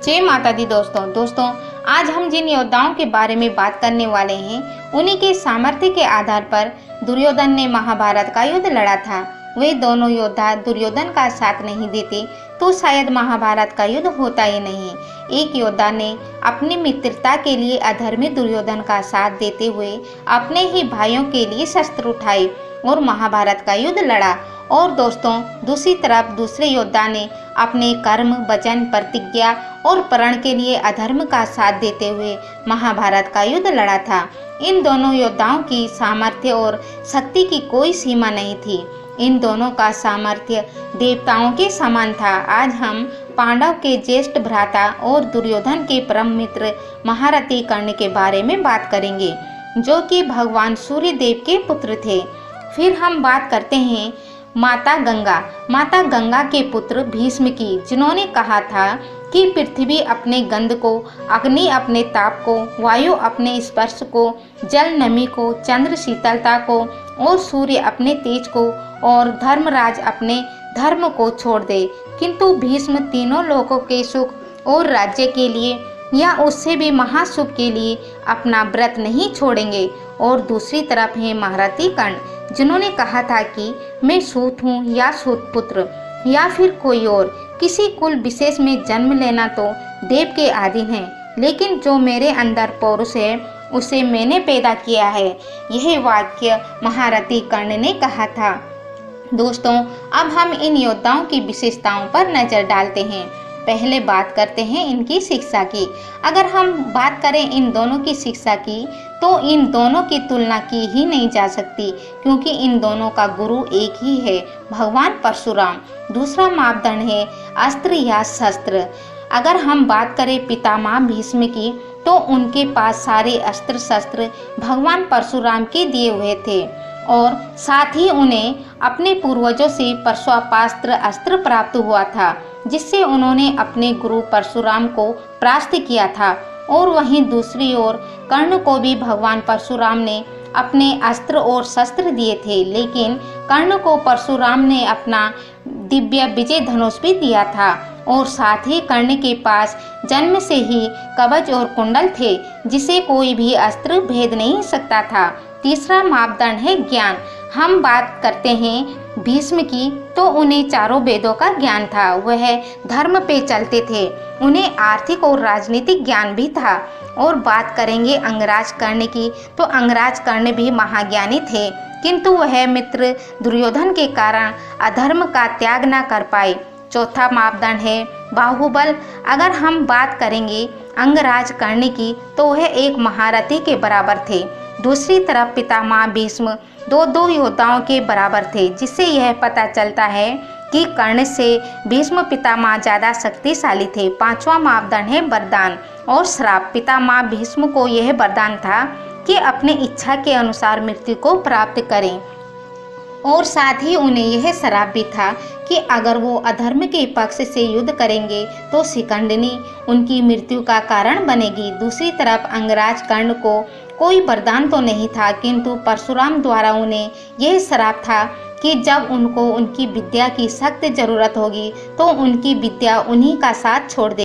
जय माता दी दोस्तों, आज हम जिन योद्धाओं के बारे में बात करने वाले हैं उन्हीं के सामर्थ्य के आधार पर दुर्योधन ने महाभारत का युद्ध लड़ा था। वे दोनों योद्धा दुर्योधन का साथ नहीं देते तो शायद महाभारत का युद्ध होता ही नहीं। एक योद्धा ने अपनी मित्रता के लिए अधर्मी दुर्योधन का साथ देते हुए अपने ही भाइयों के लिए शस्त्र उठाए और महाभारत का युद्ध लड़ा, और दोस्तों दूसरी तरफ दूसरे योद्धा ने अपने कर्म, वचन, प्रतिज्ञा और प्रण के लिए अधर्म का साथ देते हुए महाभारत का युद्ध लड़ा था। इन दोनों योद्धाओं की सामर्थ्य और शक्ति की कोई सीमा नहीं थी। इन दोनों का सामर्थ्य देवताओं के समान था। आज हम पांडव के ज्येष्ठ भ्राता और दुर्योधन के परम मित्र महारथी कर्ण के बारे में बात करेंगे, जो कि भगवान सूर्य देव के पुत्र थे। फिर हम बात करते हैं माता गंगा के पुत्र भीष्म की, जिन्होंने कहा था कि पृथ्वी अपने गंध को, अग्नि अपने ताप को, वायु अपने स्पर्श को, जल नमी को, चंद्र शीतलता को और सूर्य अपने तेज को और धर्मराज अपने धर्म को छोड़ दे। किंतु भीष्म तीनों लोगों के सुख और राज्य के लिए या उससे भी महासुख के लिए अपना व्रत नहीं छोड़ेंगे। और दूसरी तरफ है महारथी कर्ण, जिन्होंने कहा था कि मैं सूत हूँ या सूत पुत्र या फिर कोई और किसी कुल विशेष में जन्म लेना तो देव के अधीन है, लेकिन जो मेरे अंदर पौरुष है उसे मैंने पैदा किया है। यह वाक्य महारथी कर्ण ने कहा था। दोस्तों अब हम इन योद्धाओं की विशेषताओं पर नजर डालते हैं। पहले बात करते हैं इनकी शिक्षा की। अगर हम बात करें इन दोनों की शिक्षा की तो इन दोनों की तुलना की ही नहीं जा सकती, क्योंकि इन दोनों का गुरु एक ही है, भगवान परशुराम। दूसरा मापदंड है अस्त्र या शस्त्र। अगर हम बात करें पितामह भीष्म की तो उनके पास सारे अस्त्र शस्त्र भगवान परशुराम के दिए हुए थे और साथ ही उन्हें अपने पूर्वजों से परशुपास्त्र अस्त्र प्राप्त हुआ था, जिससे उन्होंने अपने गुरु परशुराम को परास्त किया था। और वहीं दूसरी ओर कर्ण को भी भगवान परशुराम ने अपने अस्त्र और शस्त्र दिए थे, लेकिन कर्ण को परशुराम ने अपना दिव्य विजय धनुष भी दिया था और साथ ही कर्ण के पास जन्म से ही कवच और कुंडल थे, जिसे कोई भी अस्त्र भेद नहीं सकता था। तीसरा मापदंड है ज्ञान। हम बात करते हैं भीष्म की तो उन्हें चारों वेदों का ज्ञान था, वह धर्म पे चलते थे, उन्हें आर्थिक और राजनीतिक ज्ञान भी था। और बात करेंगे अंगराज कर्ण की तो अंगराज कर्ण भी महाज्ञानी थे, किंतु वह मित्र दुर्योधन के कारण अधर्म का त्याग न कर पाए। चौथा मापदंड है बाहुबल। अगर हम बात करेंगे अंगराज कर्ण की तो वह एक महारथी के बराबर थे। दूसरी तरफ पितामह भीष्म दो योद्धाओं के बराबर थे, जिससे यह पता चलता है कि कर्ण से भीष्म पितामह ज़्यादा शक्तिशाली थे। पांचवा मापदंड है वरदान और श्राप। पितामह भीष्म को यह वरदान था कि अपने इच्छा के अनुसार मृत्यु को प्राप्त करें, और साथ ही उन्हें यह श्राप भी था कि अगर वो अधर्म के पक्ष से युद्ध करेंगे तो शिखंडिनी उनकी मृत्यु का कारण बनेगी। दूसरी तरफ अंगराज कर्ण को कोई वरदान तो नहीं था, किंतु परशुराम द्वारा उन्हें यह श्राप था कि जब उनको उनकी विद्या की सख्त जरूरत होगी तो उनकी विद्या उन्हीं का साथ छोड़ दे।